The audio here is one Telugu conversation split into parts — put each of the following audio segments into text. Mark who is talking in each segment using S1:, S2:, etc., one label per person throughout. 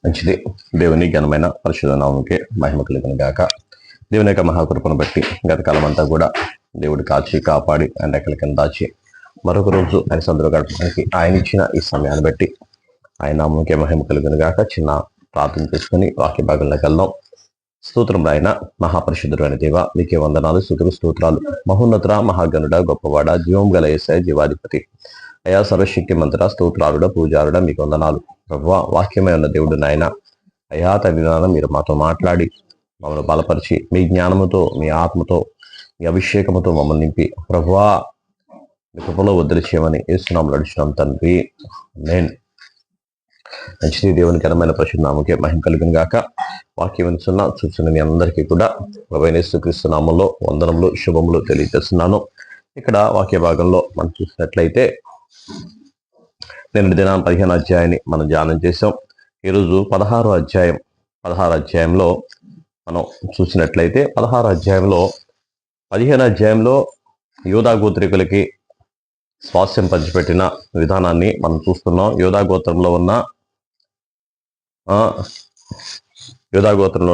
S1: మంచిది. దేవుని ఘనమైన పరిశుద్ధ నామముకే మహిమ కలుగును గాక. దేవుని యొక్క మహాకృపను బట్టి గత కాలం అంతా కూడా దేవుడు కాచి కాపాడి ఆయన రెక్కల కింద దాచి మరొక రోజు ఆయన సందులో గడపడానికి ఆయన ఇచ్చిన ఈ సమయాన్ని బట్టి ఆయన నామముకే మహిమ కలుగును గాక. చిన్న ప్రార్థన చేసుకుని వాక్య భాగంలోకి వెళ్దాం. స్తోత్రం ఆయన మహాపరిశుద్ధుడు అయిన దేవ, మీకే వందనాలు, స్తుతులు, స్తోత్రాలు. మహోన్నతుడ, మహాగణుడ, గొప్పవాడ, జీవం గల యేసయ్య, జీవాధిపతి అయా, సర్వశక్తి మంతుడ, స్తోత్రాలుడ, పూజారుడ, మీకు వందనాలు. ప్రభువా, వాక్యమై ఉన్న దేవుడు నాయన అయా తండ్రి నాన్న, మీరు మాతో మాట్లాడి మమ్మల్ని బలపరిచి మీ జ్ఞానముతో, మీ ఆత్మతో, మీ అభిషేకముతో మమ్మల్ని నింపి ప్రభువా మీ కృపలో వదిలి చేయమని యేసునామములో అడుగుచున్నాం తండ్రి. నేను మంచిది. దేవుని ఘనమైన పరిశుద్ధ నామముకే మహిమ కలుగును గాక. వాక్యం వినుచున్న చూస్తున్న మీ అందరికీ కూడా ప్రభువైన యేసుక్రీస్తు నామములో వందనములు, శుభములు తెలియజేస్తున్నాను. ఇక్కడ వాక్య భాగంలో మనం చూసినట్లయితే నేను దినాన్ని 15 అధ్యాయాన్ని మనం ధ్యానం చేసాం. ఈరోజు 16 అధ్యాయంలో మనం చూసినట్లయితే 15 అధ్యాయంలో యూదా గోత్రికులకి స్వాస్థ్యం పంచిపెట్టిన విధానాన్ని మనం చూస్తున్నాం. యూదా గోత్రంలో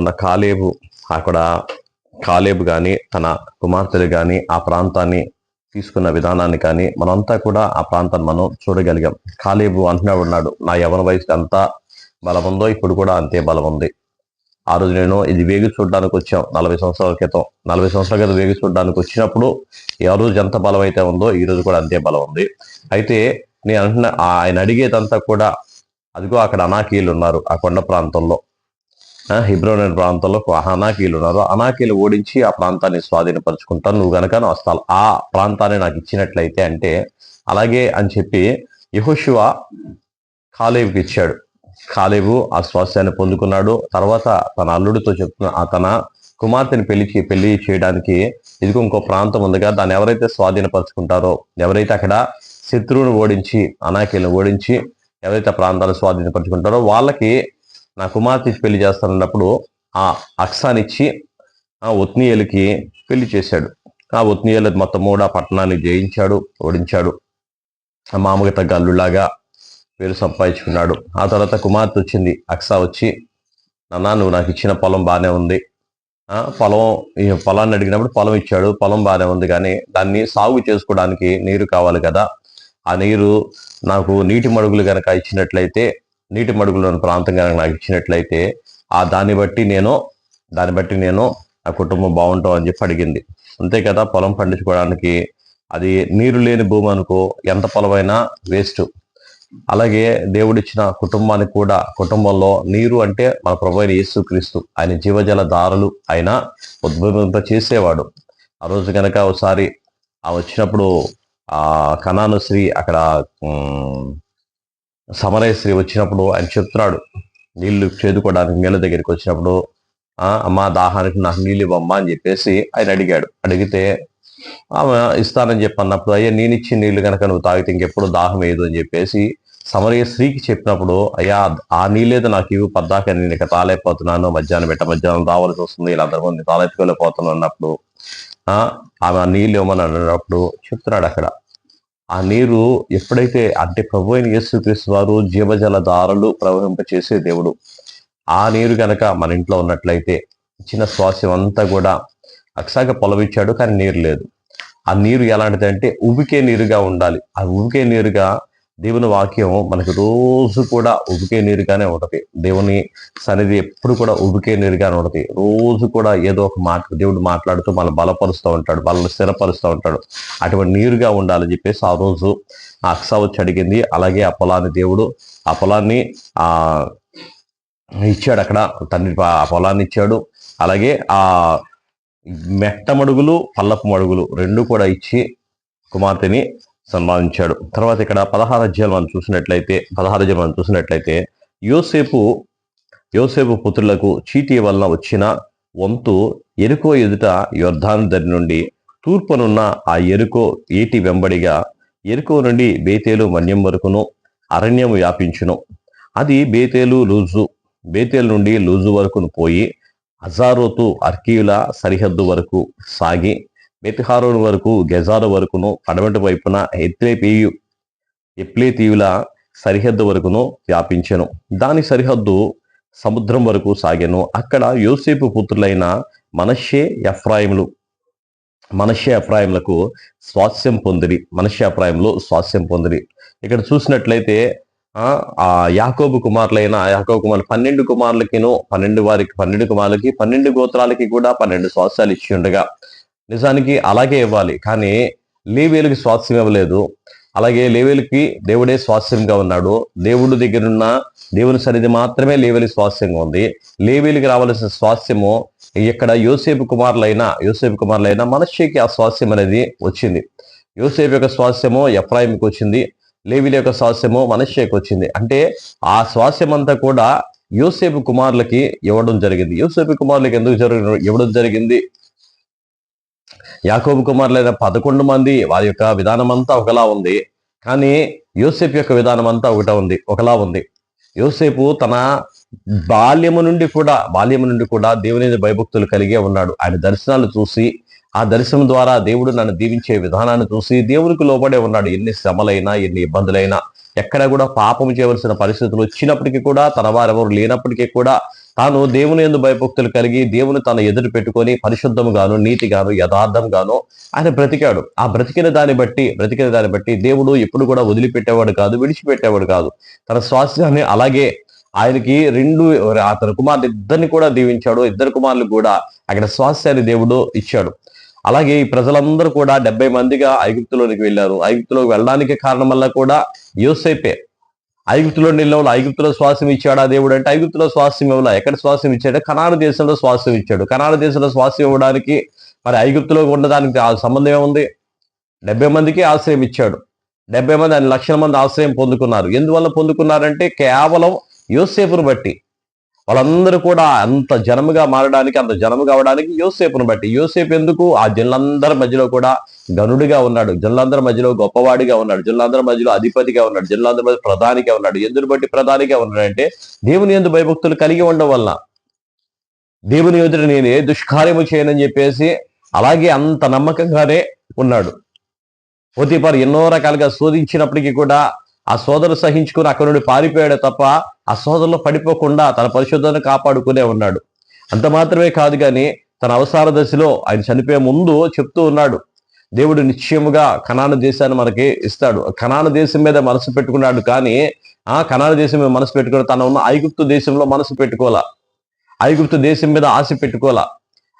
S1: ఉన్న కాలేబు కానీ తన కుమార్తెలు కానీ ఆ ప్రాంతాన్ని తీసుకున్న విధానాన్ని కానీ మనంతా కూడా ఆ ప్రాంతాన్ని మనం చూడగలిగాం. కాలేబు ఉన్నాడు, నా యవన వయసు ఎంత బలం ఉందో ఇప్పుడు కూడా అంతే బలం ఉంది. ఆ రోజు నేను ఇది వేగి చూడడానికి వచ్చాం 40 సంవత్సరాల క్రితం వేగి చూడడానికి వచ్చినప్పుడు ఆ రోజు ఎంత బలం అయితే ఉందో ఈ రోజు కూడా అంతే బలం ఉంది. అయితే నేను అంటున్నా, ఆయన అడిగేదంతా కూడా అదిగో అక్కడ అనాకీలు ఉన్నారు, ఆ కొండ ప్రాంతంలో, హెబ్రోన్ ప్రాంతంలో అనాకీలు ఉన్నారు, అనాకీలు ఓడించి ఆ ప్రాంతాన్ని స్వాధీనపరుచుకుంటాను, నువ్వు గనక ఆ ప్రాంతాన్ని నాకు ఇచ్చినట్లయితే అంటే అలాగే అని చెప్పి యెహోషువ కాలేబుకి ఇచ్చాడు. కాలేబు ఆ స్వాస్థ్యాన్ని పొందుకున్నాడు. తర్వాత తన అల్లుడితో తన కుమార్తెని పెళ్లి చేయడానికి ఇదిగో ఇంకో ప్రాంతం ఉందిగా, దాన్ని ఎవరైతే స్వాధీనపరుచుకుంటారో, ఎవరైతే అక్కడ శత్రువును ఓడించి అనాకీలను ఓడించి ఎవరైతే ప్రాంతాలు స్వాధీనపరుచుకుంటారో వాళ్ళకి నా కుమార్తె పెళ్లి చేస్తానన్నప్పుడు ఆ అక్సానిచ్చి ఆ ఒత్నీయేలుకి పెళ్లి చేశాడు. ఆ ఒత్నీయేలు మొత్తం కూడా పట్టణాన్ని జయించాడు, ఓడించాడు. మామూలుగా తగ్గ అల్లులాగా పేరు సంపాదించుకున్నాడు. ఆ తర్వాత కుమార్తె వచ్చింది, అక్సా వచ్చి, నాన్న నువ్వు నాకు ఇచ్చిన పొలం బాగానే ఉంది, పొలాన్ని అడిగినప్పుడు పొలం ఇచ్చాడు, పొలం బాగానే ఉంది, కానీ దాన్ని సాగు చేసుకోవడానికి నీరు కావాలి కదా, ఆ నీరు నాకు నీటి మడుగులు కనుక ఇచ్చినట్లయితే, నీటి మడుగులోని ప్రాంతం కనుక నాకు ఇచ్చినట్లయితే దాన్ని బట్టి నేను ఆ కుటుంబం బాగుంటాం అని చెప్పి అడిగింది. అంతే కదా, పొలం పండించుకోవడానికి అది నీరు లేని భూమి అనుకో, ఎంత పొలమైనా వేస్ట్. అలాగే దేవుడిచ్చిన కుటుంబానికి కూడా, కుటుంబంలో నీరు అంటే మన ప్రభువైన యేసుక్రీస్తు, ఆయన జీవజల దారులు ఆయన ఉద్భవింప చేసేవాడు. ఆ రోజు కనుక ఒకసారి వచ్చినప్పుడు ఆ కనాను స్త్రీ, అక్కడ సమరయ స్త్రీ వచ్చినప్పుడు ఆయన చెప్తున్నాడు, నీళ్లు చేదుకోవడానికి నీళ్ళ దగ్గరికి వచ్చినప్పుడు అమ్మా దాహానికి నాకు నీళ్ళు ఇవ్వమ్మా అని చెప్పేసి ఆయన అడిగితే ఆమె ఇస్తానని చెప్పి అన్నప్పుడు, అయ్యా నేను ఇచ్చిన నీళ్లు కనుక నువ్వు తాగితే ఇంకెప్పుడు దాహం వేయదు అని చెప్పేసి సమరయ స్త్రీకి చెప్పినప్పుడు, అయ్యా ఆ నీళ్ళేదో నాకు ఇవి పద్దాక నేను ఇక తాలేకపోతున్నాను, మధ్యాహ్నం రావాల్సి వస్తుంది, ఇలా అందరి మంది తాలెత్తుకోలేకపోతున్నాను అన్నప్పుడు ఆమె ఆ నీళ్ళు ఇవ్వమని అన్నప్పుడు చెప్తున్నాడు అక్కడ. ఆ నీరు ఎప్పుడైతే అంటే ప్రభువైన యేసుక్రీస్తు వారు జీవజల దారులు ప్రవహింపచేసే దేవుడు, ఆ నీరు గనక మన ఇంట్లో ఉన్నట్లయితే ఇచ్చిన స్వాస్థ్యం అంతా కూడా అక్సాగా పొలవిచ్చాడు, కానీ నీరు లేదు. ఆ నీరు ఎలాంటిది అంటే ఉబికే నీరుగా ఉండాలి. ఆ ఉబికే నీరుగా దేవుని వాక్యం మనకు రోజు కూడా ఉబికే నీరుగానే ఉంటది. దేవుని సన్నిధి ఎప్పుడు కూడా ఉబికే నీరుగానే ఉంటది. రోజు కూడా ఏదో ఒక మాట దేవుడు మాట్లాడుతూ మనల్ని బలపరుస్తూ ఉంటాడు, మనల్ని స్థిరపరుస్తూ ఉంటాడు. అటువంటి నీరుగా ఉండాలని చెప్పేసి ఆ రోజు ఆ అక్సా వచ్చి అడిగింది. అలాగే ఆ పొలాన్ని ఇచ్చాడు. అక్కడ తండ్రి ఆ పొలాన్ని ఇచ్చాడు. అలాగే ఆ మెట్ట మడుగులు, పల్లపు మడుగులు రెండు కూడా ఇచ్చి కుమార్తెని సన్మానించాడు. తర్వాత ఇక్కడ 16 అధ్యాయం మనం చూసినట్లయితే యోసేపు పుత్రులకు చీటీ వలన వచ్చిన వంతు ఎరుకో ఎదుట యొర్దాను దరి నుండి తూర్పునున్న ఆ ఎరుకో ఏటి వెంబడిగా ఎరుకో నుండి బేతేలు మన్యం వరకును అరణ్యము వ్యాపించును. అది బేతేలు నుండి లూజు వరకును పోయి అజారోతు అర్కీయుల సరిహద్దు వరకు సాగి బెత్హారోను వరకు గెజారు వరకును పడమటి వైపున ఎప్లేతీయుల సరిహద్దు వరకును వ్యాపించెను. దాని సరిహద్దు సముద్రం వరకు సాగెను. అక్కడ యోసేపు పుత్రులైన మనష్షే ఎఫ్రాయిములు ఎఫ్రాయిములకు స్వాస్థ్యం పొందిరి. ఎఫ్రాయిములు స్వాస్థ్యం పొందిరి. ఇక్కడ చూసినట్లయితే యాకోబు కుమారులైన 12 కుమారులకిను 12 కుమారులకి 12 గోత్రాలకి కూడా 12 స్వాస్థ్యాలు ఇచ్చి ఉండగా, నిజానికి అలాగే ఇవ్వాలి, కానీ లేవీయులకి స్వాస్థ్యం ఇవ్వలేదు. అలాగే లేవీయులకి దేవుడే స్వాస్థ్యంగా ఉన్నాడు. దేవుడి దగ్గరున్న దేవుని సన్నిధి మాత్రమే లేవీయులకి స్వాస్థ్యంగా ఉంది. లేవీయులకి రావాల్సిన స్వాస్థ్యము ఇక్కడ యోసేపు కుమారులైన మనష్షేకి ఆ స్వాస్థ్యం అనేది వచ్చింది. యోసేపు యొక్క స్వాస్థ్యము ఎఫ్రాయిముకి వచ్చింది, లేవీయుల యొక్క స్వాస్థ్యము మనష్షేకి వచ్చింది. అంటే ఆ స్వాస్థ్యం అంతా కూడా యోసేపు కుమారులకి ఇవ్వడం జరిగింది. యోసేపు కుమారులకి ఎందుకు ఇవ్వడం జరిగింది? యాకోబు కుమారులైన 11 మంది వారి యొక్క విధానం అంతా ఒకలా ఉంది, కానీ యోసేపు యొక్క విధానం అంతా ఒకలా ఉంది. యోసేపు తన బాల్యము నుండి కూడా దేవుని భయభక్తులు కలిగే ఉన్నాడు. ఆయన దర్శనాలు చూసి, ఆ దర్శనం ద్వారా దేవుడు నన్ను దీవించే విధానాన్ని చూసి దేవునికి లోబడే ఉన్నాడు. ఎన్ని శ్రమలైనా, ఎన్ని ఇబ్బందులైనా, ఎక్కడ కూడా పాపం చేయవలసిన పరిస్థితులు వచ్చినప్పటికీ కూడా, తన వారెవరు లేనప్పటికీ కూడా తాను దేవుని యందు భయభక్తులు కలిగి దేవుని తన ఎదురు పెట్టుకొని పరిశుద్ధముగాను, నీతిగాను, యథార్థంగాను ఆయన బ్రతికాడు. ఆ బ్రతికిన దాన్ని బట్టి దేవుడు ఎప్పుడు కూడా వదిలిపెట్టేవాడు కాదు, విడిచిపెట్టేవాడు కాదు. తన స్వాస్థ్యాన్ని అలాగే ఆయనకి అతని కుమారులు ఇద్దరిని కూడా దీవించాడు. 2 కుమారులు కూడా అక్కడ స్వాస్థ్యాన్ని దేవుడు ఇచ్చాడు. అలాగే ఈ ప్రజలందరూ కూడా 70 మందిగా ఐగుప్తులోనికి వెళ్ళారు. ఐగుప్తులోకి వెళ్ళడానికి కారణం వల్ల కూడా యోసేపే. ఐగుప్తులో స్వాస్థ్యం ఇచ్చాడా దేవుడు అంటే, ఐగుప్తులో స్వాస్థ్యం ఇవ్వాల. ఎక్కడ స్వాస్థ్యం ఇచ్చాడు? కనాను దేశంలో స్వాస్థ్యం ఇచ్చాడు. కనాను దేశంలో స్వాస్థ్యం ఇవ్వడానికి మరి ఐగుప్తులో ఉండడానికి ఆ సంబంధం ఏముంది? 70 మందికి ఆశ్రయం ఇచ్చాడు. 70 మంది, 1 లక్షల మంది ఆశ్రయం పొందుకున్నారు. ఎందువల్ల పొందుకున్నారంటే కేవలం యోసేపును బట్టి. వాళ్ళందరూ కూడా అంత జనముగా మారడానికి, అంత జనముగా అవడానికి యోసేపును బట్టి. యోసేపు ఎందుకు? ఆ జనులందరి మధ్యలో కూడా గనుడిగా ఉన్నాడు, జనులందరి మధ్యలో గొప్పవాడిగా ఉన్నాడు, జనులందరి మధ్యలో అధిపతిగా ఉన్నాడు, జనులందరి మధ్య ప్రధానిగా ఉన్నాడు. ఎందుకు బట్టి ప్రధానిగా ఉన్నాడంటే దేవుని యందు భయభక్తులు కలిగి ఉండడం వల్ల. దేవుని ఎదుట నేను ఏ దుష్కార్యము చేయనని చెప్పేసి అలాగే అంత నమ్మకంగానే ఉన్నాడు. పోతీఫర్ ఎన్నో రకాలుగా శోధించినప్పటికీ కూడా ఆ సోదరు సహించుకుని అక్కడి నుండి పారిపోయాడు తప్ప ఆ సోదరులో పడిపోకుండా తన పరిశుద్ధతను కాపాడుకునే ఉన్నాడు. అంత మాత్రమే కాదు, కానీ తన అవసర దశలో ఆయన చనిపోయే ముందు చెప్తూ ఉన్నాడు, దేవుడు నిశ్చయముగా కనాను దేశాన్ని మనకి ఇస్తాడు. కనాను దేశం మీద మనసు పెట్టుకున్నాడు, కానీ ఆ కనాను దేశం మీద మనసు పెట్టుకుని తన ఉన్న ఐగుప్తు దేశంలో మనసు పెట్టుకోవాలా, ఐగుప్తు దేశం మీద ఆశ పెట్టుకోవాలా.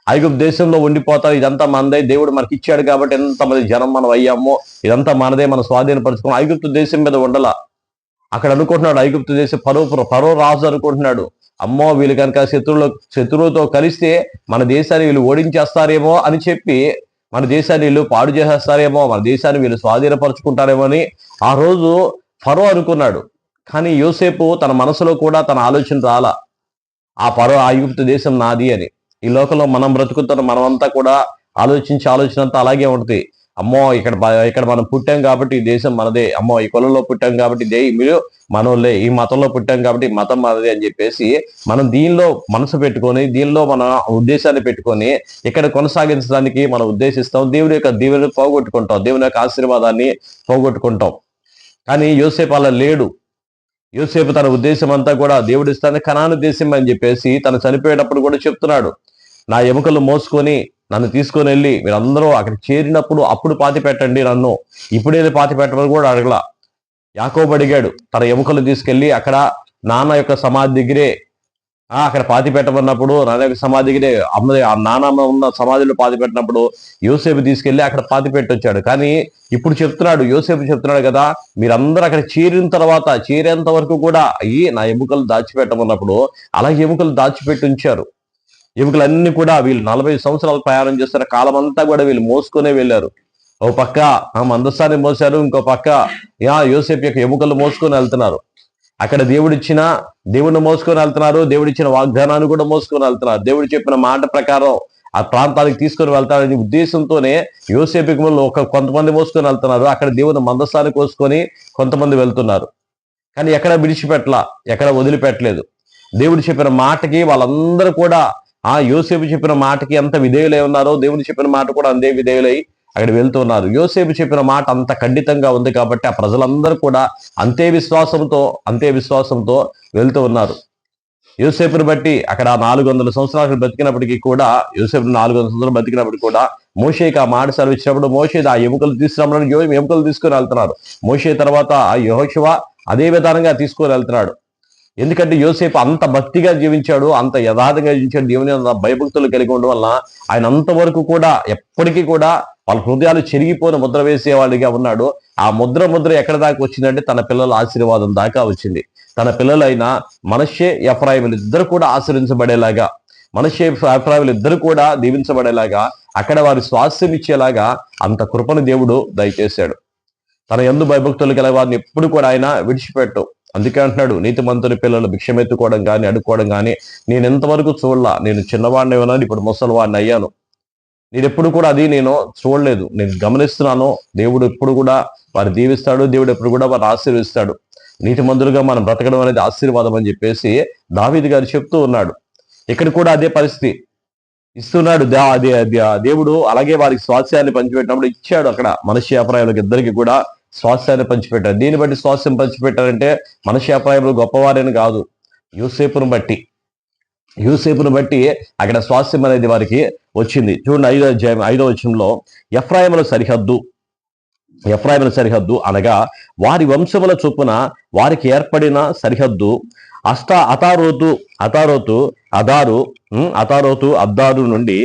S1: ఐగుప్తు దేశంలో ఉండిపోతాం, ఇదంతా మనదే, దేవుడు మనకి ఇచ్చాడు కాబట్టి ఎంతమంది జనం మనం అయ్యామో, ఇదంతా మనదే, మనం స్వాధీనపరుచుకున్నాం. ఐగుప్తు దేశం మీద ఉండలా. అక్కడ అనుకుంటున్నాడు ఐగుప్తు దేశం ఫరో రాజు అనుకుంటున్నాడు, అమ్మో వీళ్ళు కనుక శత్రువులతో కలిస్తే మన దేశాన్ని వీళ్ళు ఓడించేస్తారేమో అని చెప్పి, మన దేశాన్ని వీళ్ళు పాడు చేసేస్తారేమో, మన దేశాన్ని వీళ్ళు స్వాధీనపరుచుకుంటారేమో అని ఆ రోజు ఫరో అనుకున్నాడు. కానీ యోసేపు తన మనసులో కూడా తన ఆలోచన రాలా, ఆ ఐగుప్తు దేశం నాది అని. ఈ లోకంలో మనం బ్రతుకుతున్న మనమంతా కూడా ఆలోచన అంతా అలాగే ఉంటుంది. అమ్మో ఇక్కడ మనం పుట్టాం కాబట్టి ఈ దేశం మనదే, అమ్మో ఈ కులంలో పుట్టాం కాబట్టి మీరు మనోళ్ళే, ఈ మతంలో పుట్టాం కాబట్టి మతం మనదే అని చెప్పేసి మనం దీనిలో మనసు పెట్టుకొని, దీనిలో మన ఉద్దేశాన్ని పెట్టుకొని ఇక్కడ కొనసాగించడానికి మనం ఉద్దేశిస్తాం. దేవుని యొక్క దీవెని పోగొట్టుకుంటాం, దేవుని యొక్క ఆశీర్వాదాన్ని పోగొట్టుకుంటాం. కానీ యోసేపు అలా లేడు. యోసేపు తన ఉద్దేశం అంతా కూడా దేవుడిస్తాను కనాను దేశం అని చెప్పేసి తను చనిపోయేటప్పుడు కూడా చెప్తున్నాడు, నా ఎముకలు మోసుకొని నన్ను తీసుకొని వెళ్ళి మీరందరూ అక్కడ చేరినప్పుడు అప్పుడు పాతి పెట్టండి నన్ను, ఇప్పుడేది పాతి పెట్టమని కూడా అడగలా. యాకోబు అడిగాడు, తన ఎముకలు తీసుకెళ్లి అక్కడ నాన్న యొక్క సమాధి దగ్గరే అక్కడ పాతి పెట్టమన్నప్పుడు, నాన్న యొక్క సమాధి దగ్గరే నాన్నమ్మ ఉన్న సమాధిలో పాతి పెట్టినప్పుడు యోసేపు తీసుకెళ్లి అక్కడ పాతి పెట్టొచ్చాడు. కానీ ఇప్పుడు యోసేపు చెప్తున్నాడు కదా, మీరందరూ అక్కడ చేరేంత వరకు కూడా నా ఎముకలు దాచిపెట్టమన్నప్పుడు అలా ఎముకలు దాచిపెట్టి ఉంచారు. ఎముకలన్నీ కూడా వీళ్ళు 40 సంవత్సరాలు ప్రయాణం చేస్తున్న కాలం అంతా కూడా వీళ్ళు మోసుకునే వెళ్ళారు. ఓ పక్క మందస్థాన్ని మోసారు, ఇంకో పక్క యోసేపు యొక్క ఎముకలు మోసుకొని వెళ్తున్నారు. అక్కడ దేవుడిని మోసుకొని వెళ్తున్నారు, దేవుడిచ్చిన వాగ్దానాన్ని కూడా మోసుకొని వెళ్తున్నారు. దేవుడు చెప్పిన మాట ప్రకారం ఆ ప్రాంతానికి తీసుకొని వెళ్తారనే ఉద్దేశంతోనే యోసేపు కొంతమంది మోసుకొని వెళ్తున్నారు. అక్కడ దేవుని మందస్థాన్ని కోసుకొని కొంతమంది వెళ్తున్నారు. కానీ ఎక్కడ విడిచిపెట్టలా, ఎక్కడ వదిలిపెట్టలేదు. దేవుడు చెప్పిన మాటకి వాళ్ళందరూ కూడా యోసేపు చెప్పిన మాటకి ఎంత విధేయులై ఉన్నారో దేవుడు చెప్పిన మాట కూడా అంతే విధేయులై అక్కడ వెళ్తూ ఉన్నారు. యోసేపు చెప్పిన మాట అంత ఖండితంగా ఉంది కాబట్టి ఆ ప్రజలందరూ కూడా అంతే విశ్వాసంతో వెళ్తూ ఉన్నారు. యోసేపుని బట్టి అక్కడ 400 సంవత్సరాలు బతికినప్పటికీ కూడా, యోసేపు 400 సంవత్సరాలు బతికినప్పటికీ కూడా మోషేకి ఆ మాట సెలవిచ్చినప్పుడు మోషే ఆ ఎముకలు తీసుకురావడానికి ఎముకలు తీసుకొని వెళ్తున్నారు. మోషే తర్వాత యెహోషువ అదే విధానంగా తీసుకొని వెళ్తున్నాడు. ఎందుకంటే యోసేపు అంత భక్తిగా జీవించాడు, అంత యథార్థంగా జీవించాడు, దేవుని భయభక్తులు కలిగి ఉండడం వల్ల ఆయన అంతవరకు కూడా ఎప్పటికీ కూడా వాళ్ళ హృదయాలు చెరిగిపోయిన ముద్ర వేసేవాడిగా ఉన్నాడు. ఆ ముద్ర ఎక్కడ దాకా వచ్చిందంటే తన పిల్లల ఆశీర్వాదం దాకా వచ్చింది. తన పిల్లలైన మనష్షే ఎఫ్రాయిములు ఇద్దరు కూడా ఆశీర్వించబడేలాగా, మనష్షే ఎఫ్రాయిములు ఇద్దరు కూడా దీవించబడేలాగా, అక్కడ వారి స్వాస్థ్యం ఇచ్చేలాగా అంత కృపను దేవుడు దయచేశాడు. తన యందు భయభక్తులు గల వారిని ఎప్పుడు కూడా ఆయన విడిచిపెట్టు. అందుకే అంటున్నాడు, నీతిమంతుని పిల్లలు భిక్షమెత్తుకోవడం కానీ అడుక్కోవడం కానీ నేను ఎంతవరకు చూడలా. నేను చిన్నవాడిని ఉన్నాను, ఇప్పుడు ముసలివాడిని అయ్యాను. నేను ఎప్పుడు కూడా అది నేను చూడలేదు. నేను గమనిస్తున్నాను, దేవుడు ఎప్పుడు కూడా వారిని దీవిస్తాడు, దేవుడు ఎప్పుడు కూడా వారిని ఆశీర్వదిస్తాడు. నీతిమంతులుగా మనం బ్రతకడం అనేది ఆశీర్వాదం అని చెప్పేసి దావీదు గారు చెప్తూ ఉన్నాడు. ఇక్కడ కూడా అదే పరిస్థితి ఇస్తున్నాడు దేవుడు. అలాగే వారికి స్వాస్థ్యాన్ని పంచిపెట్టినప్పుడు ఇచ్చాడు. అక్కడ మనష్షే ఎఫ్రాయిములకు ఇద్దరికి కూడా స్వాస్థ్యాన్ని పంచిపెట్టారు. దీన్ని బట్టి స్వాస్థ్యం పంచిపెట్టారంటే మనష్షే ఎఫ్రాయిములు గొప్పవారని కాదు, యూసేపును బట్టి అక్కడ స్వాస్థ్యం అనేది వారికి వచ్చింది. చూడండి 5వ అధ్యాయం 5వ వచనంలో, ఎఫ్రాయిముల సరిహద్దు అనగా వారి వంశముల చొప్పున వారికి ఏర్పడిన సరిహద్దు అదారు నుండి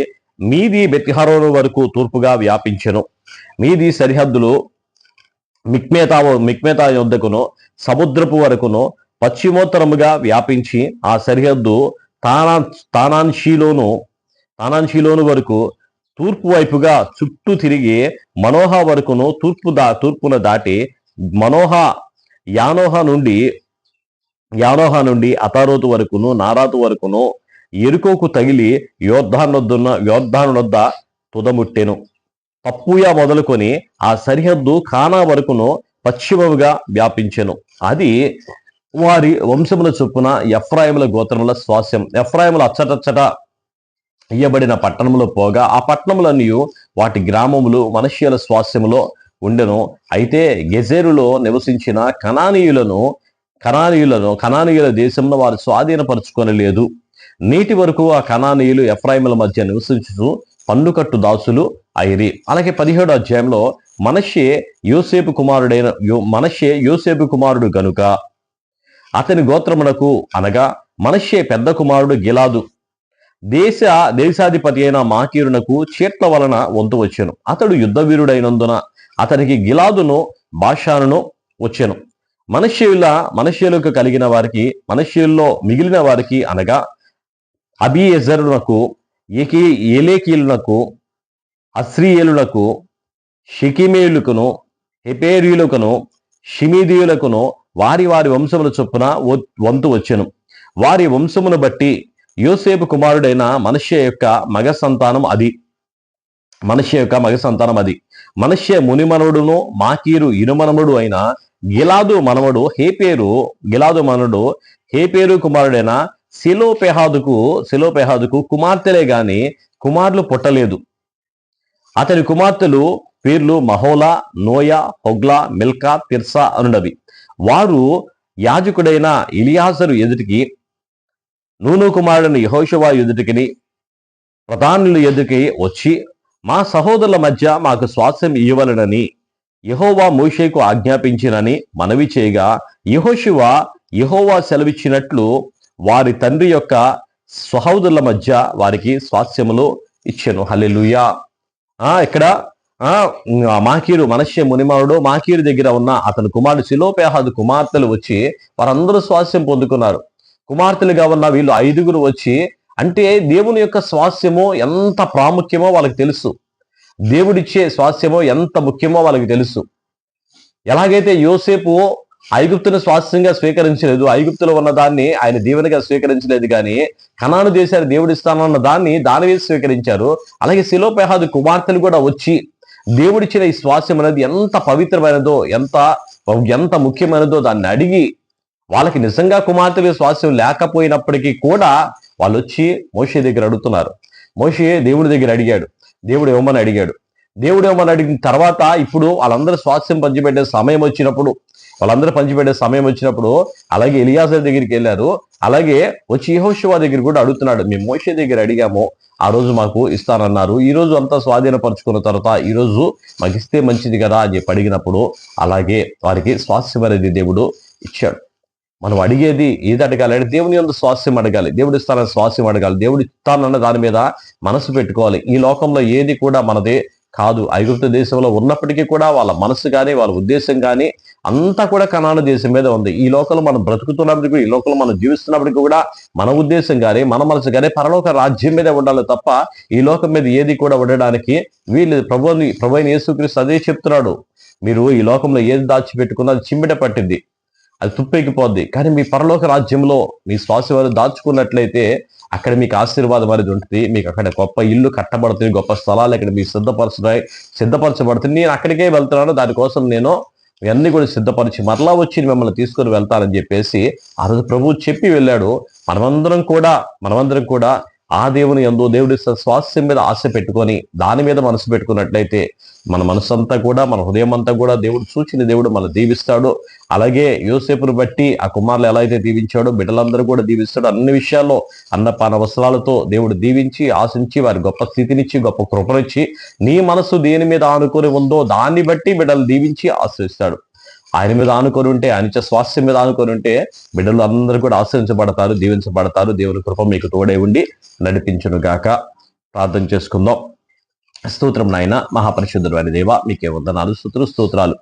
S1: మీది బెత్‌హరోను వరకు తూర్పుగా వ్యాపించెను. మీది సరిహద్దులు మిక్మేతా యొద్దకును సముద్రపు వరకును పశ్చిమోత్తరముగా వ్యాపించి ఆ సరిహద్దు తానాన్షీలోను వరకు తూర్పు వైపుగా చుట్టూ తిరిగి మనోహ వరకును తూర్పున దాటి యానోహ నుండి అతారోతు వరకును నారాతు వరకును ఎరుకోకు తగిలి యోర్దానునొద్ద తుదముట్టెను. తప్పుయా మొదలుకొని ఆ సరిహద్దు కానా వరకును పశ్చిమముగా వ్యాపించెను. అది వారి వంశముల చొప్పున ఎఫ్రాయిముల గోత్రముల స్వాస్యం. ఎఫ్రాయిములు అచ్చటచ్చట ఇయ్యబడిన పట్టణములో పోగా ఆ పట్టణములన్నీ వాటి గ్రామములు మనష్షేల స్వాస్యములో ఉండెను. అయితే గెజెరులో నివసించిన కనానీయుల దేశంలో వారు స్వాధీనపరుచుకొనలేదు. నేటి వరకు ఆ కనానీయులు ఎఫ్రాయిముల మధ్య నివసించుతూ పన్నుకట్టు దాసులు అయిరి. అలాగే 17వ అధ్యాయంలో మనష్షే యోసేపు కుమారుడు గనుక అతని గోత్రమునకు అనగా మనష్షే పెద్ద కుమారుడు గిలాదు దేశాధిపతి అయిన మాకీరునకు చీట్ల వలన వంతు వచ్చెను. అతడు యుద్ధవీరుడైనందున అతనికి గిలాదును బాషానును వచ్చెను. మనష్షేలకు కలిగిన వారికి, మనష్షేల్లో మిగిలిన వారికి అనగా అబీయెజరునకు, ఎలేకీలునకు, అస్రీయేలునకు, షెకెమీయులకును, హెపెరీయులకును, షిమీదీయులకును వారి వంశముల చొప్పున వంతు వచ్చెను. వారి వంశమును బట్టి యోసేపు కుమారుడైన మనష్షే యొక్క మగ సంతానం అది. మనష్షే మునిమనుడును మాకీరు ఇనుమనముడు అయిన గిలాదు మనవడు హేపేరు కుమారుడైన సెలోపెహాదుకు కుమార్తెలే గాని కుమారులు పుట్టలేదు. అతని కుమార్తెలు పేర్లు మహోలా, నోయా, హొగ్లా, మిల్కా, తిర్సా అనునవి. వారు యాజకుడైన ఎలియాజరు ఎదుటికి, నూను కుమారుడైన యెహోషువ ఎదుటికి, ప్రధానుల ఎదుటికి వచ్చి మా సహోదరుల మధ్య మాకు స్వాస్థ్యం ఇవ్వవలెనని యెహోవా మోషేకు ఆజ్ఞాపించినని మనవి చేయగా, యెహోవా సెలవిచ్చినట్లు వారి తండ్రి యొక్క సహోదరుల మధ్య వారికి స్వాస్థ్యములు ఇచ్చెను. హల్లెలూయా. ఇక్కడ మాకీరు మనష్షే మునిమనుడు మాకీరు దగ్గర ఉన్న అతని కుమారుడు సెలోపెహాదు కుమార్తెలు వచ్చి వారందరూ స్వాస్థ్యం పొందుకున్నారు. కుమార్తెలుగా ఉన్న వీళ్ళు 5గురు వచ్చి, అంటే దేవుని యొక్క స్వాస్థ్యము ఎంత ప్రాముఖ్యమో వాళ్ళకి తెలుసు. దేవుడిచ్చే స్వాస్థ్యమో ఎంత ముఖ్యమో వాళ్ళకి తెలుసు. ఎలాగైతే యోసేపు ఐగుప్తును స్వాస్థ్యంగా స్వీకరించలేదు, ఐగుప్తులో ఉన్న దాన్ని ఆయన దీవెనగా స్వీకరించలేదు, కానీ కనాను దేశాన్ని దేవుడిస్తానన్న దాన్ని దానివేసి స్వీకరించారు. అలాగే సెలోపెహాదు కుమార్తెలు కూడా వచ్చి దేవుడిచ్చిన ఈ స్వాస్థ్యం అనేది ఎంత పవిత్రమైనదో, ఎంత ముఖ్యమైనదో దాన్ని అడిగి, వాళ్ళకి నిజంగా కుమార్తెల స్వాస్థ్యం లేకపోయినప్పటికీ కూడా వాళ్ళు వచ్చి మోషే దగ్గర అడుగుతున్నారు. మోషే దేవుడి దగ్గర అడిగాడు, దేవుడు ఇవ్వమని అడిగిన తర్వాత ఇప్పుడు వాళ్ళందరూ స్వాస్థ్యం పంచిపెట్టే సమయం వచ్చినప్పుడు వాళ్ళందరూ పంచిపెట్టే సమయం వచ్చినప్పుడు అలాగే ఎలియాజర్ దగ్గరికి వెళ్ళారు. అలాగే వచ్చి యెహోషువ దగ్గర కూడా అడుగుతున్నాడు, మేము మోషే దగ్గర అడిగాము, ఆ రోజు మాకు ఇస్తానన్నారు, ఈ రోజు అంతా స్వాధీనపరుచుకున్న తర్వాత ఈ రోజు మాకు ఇస్తే మంచిది కదా అని చెప్పి అడిగినప్పుడు అలాగే వారికి స్వాస్థ్యం అనేది దేవుడు ఇచ్చాడు. మనం అడిగేది ఏది అడగాలి అంటే దేవుని యందు స్వాస్థ్యం అడగాలి, దేవుడు ఇస్తానని స్వాస్థ్యం అడగాలి, దేవుడు ఇస్తానన్న దాని మీద మనసు పెట్టుకోవాలి. ఈ లోకంలో ఏది కూడా మనదే కాదు. ఐగుప్తు దేశంలో ఉన్నప్పటికీ కూడా వాళ్ళ మనసు కానీ వాళ్ళ ఉద్దేశం కానీ అంతా కూడా కనాను దేశం మీద ఉంది. ఈ లోకంలో మనం బ్రతుకుతున్నప్పటికీ, ఈ లోకంలో మనం జీవిస్తున్నప్పటికీ కూడా మన ఉద్దేశం కానీ మన మనసు కానీ పరలోక రాజ్యం మీదే ఉండాలి తప్ప ఈ లోకం మీద ఏది కూడా ఉండడానికి వీళ్ళు ప్రభు అయిన యేసుక్రీస్తు అదే చెప్తున్నాడు. మీరు ఈ లోకంలో ఏది దాచిపెట్టుకున్నా అది చిమ్మిట పట్టింది, అది తుప్పెక్కిపోద్ది. కానీ మీ పరలోక రాజ్యంలో మీ శ్వాస దాచుకున్నట్లయితే అక్కడ మీకు ఆశీర్వాదం అనేది ఉంటుంది. మీకు అక్కడ గొప్ప ఇల్లు కట్టబడుతుంది, గొప్ప స్థలాలు అక్కడ మీకు సిద్ధపరచబడుతుంది. నేను అక్కడికే వెళ్తున్నాను, దానికోసం నేను ఇవన్నీ కూడా సిద్ధపరిచి మరలా వచ్చి మిమ్మల్ని తీసుకొని వెళ్తానని చెప్పేసి ఆ రోజు ప్రభువు చెప్పి వెళ్ళాడు. మనమందరం కూడా ఆ దేవుని యందు దేవుడి స్వాస్థ్యం మీద ఆశ పెట్టుకొని దాని మీద మనసు పెట్టుకున్నట్లయితే మన మనసు అంతా కూడా మన హృదయం అంతా కూడా దేవుడు సూచిన దేవుడు మనం దీవిస్తాడు. అలాగే యోసేపును బట్టి ఆ కుమారులు ఎలా అయితే దీవించాడో బిడ్డలందరూ కూడా దీవిస్తాడు. అన్ని విషయాల్లో అన్నపాన వస్త్రాలతో దేవుడు దీవించి ఆశించి వారి గొప్ప స్థితినిచ్చి గొప్ప కృపనిచ్చి నీ మనసు దేని మీద ఆనుకొని ఉందో దాన్ని బట్టి బిడ్డలు దీవించి ఆశ్రయిస్తాడు. ఆయన మీద ఆనుకొని ఉంటే, ఆయన స్వాస్థ్యం మీద ఆనుకొని ఉంటే బిడ్డలు అందరూ కూడా ఆశ్రయించబడతారు, దీవించబడతారు. దేవుని కృప మీకు తోడే ఉండి నడిపించును గాక. ప్రార్థన చేసుకుందాం. స్తోత్రం నాయన, మహాపరిశుద్ధుడు అయిన దేవ, మీకే వందనాలు, స్తోత్రాలు.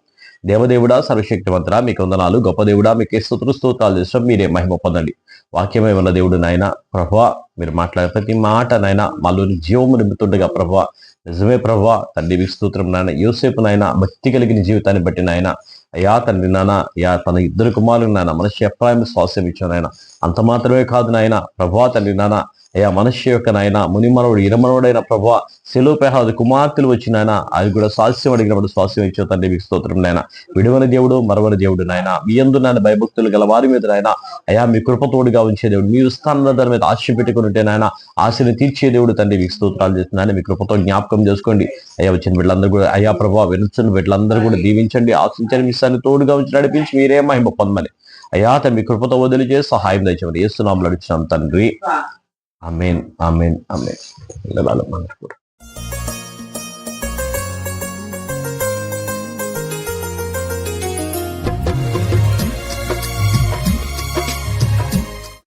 S1: దేవదేవుడా, సర్వశక్తివంతుడా, మీకు వందనాలు. గొప్ప దేవుడా, మీకే స్తోత్రాలు చేస్తాం. మీరే మహిమ పొందండి. వాక్యమే ఉన్న దేవుడు నాయన ప్రభువా, మీరు మాట్లాడే ప్రతి మాట నాయన మాలోని జీవము నింపుతుండగా ప్రభువా, నిజమే ప్రభువా తండ్రి మీకు స్తోత్రం నాయన. యోసేపు నాయన భక్తి కలిగిన జీవితాన్ని బట్టి నాయన అయ్యా తండ్రి నాన్న, అయ్యా తన ఇద్దరు కుమారులు నాయన మనిషి ఎఫ్రాయిము స్వాస్థ్యం ఇచ్చాను నాయన. అంత మాత్రమే కాదు నాయన ప్రభువా తండ్రి నాన్న, అయ్యా మనిషి యొక్క నాయన మునిమనవుడు ఇరమనవుడైన ప్రభువా సెలోపెహాదు కుమార్తెలు వచ్చిన ఆయన అది కూడా స్వాస్థ్యం అడిగినప్పుడు స్వాస్థ్యం ఇచ్చే తండ్రి మీకు స్తోత్రం నాయన. విడువని దేవుడు మరవని దేవుడు నాయన, మీ యందు నాయన భయభక్తులు గల వారి మీద నాయన అయ్యా మీ కృపతోడుగా ఉంచే దేవుడు, మీ స్థానంలో దాని మీద ఆశ పెట్టుకుని ఉంటే నాయన ఆశని తీర్చే దేవుడు తండ్రి మీకు స్తోత్రాలు చేస్తున్నాయని మీ కృపతో జ్ఞాపకం చేసుకోండి. అయ్యా వచ్చిన వీళ్ళందరూ కూడా అయ్యా ప్రభావ వినుచున్న వీళ్ళందరూ కూడా దీవించండి, ఆశించండి, మీ స్థాన్ని తోడుగా ఉంచి నడిపించి మీరే మహిమ పొందమని అయ్యా తన మీ కృపతో వదిలి చేసి సహాయం దయచేమని యేసునామములో అడుగుతున్నాం తండ్రి. ఆమేన్ ఆమేన్ ఆమేన్.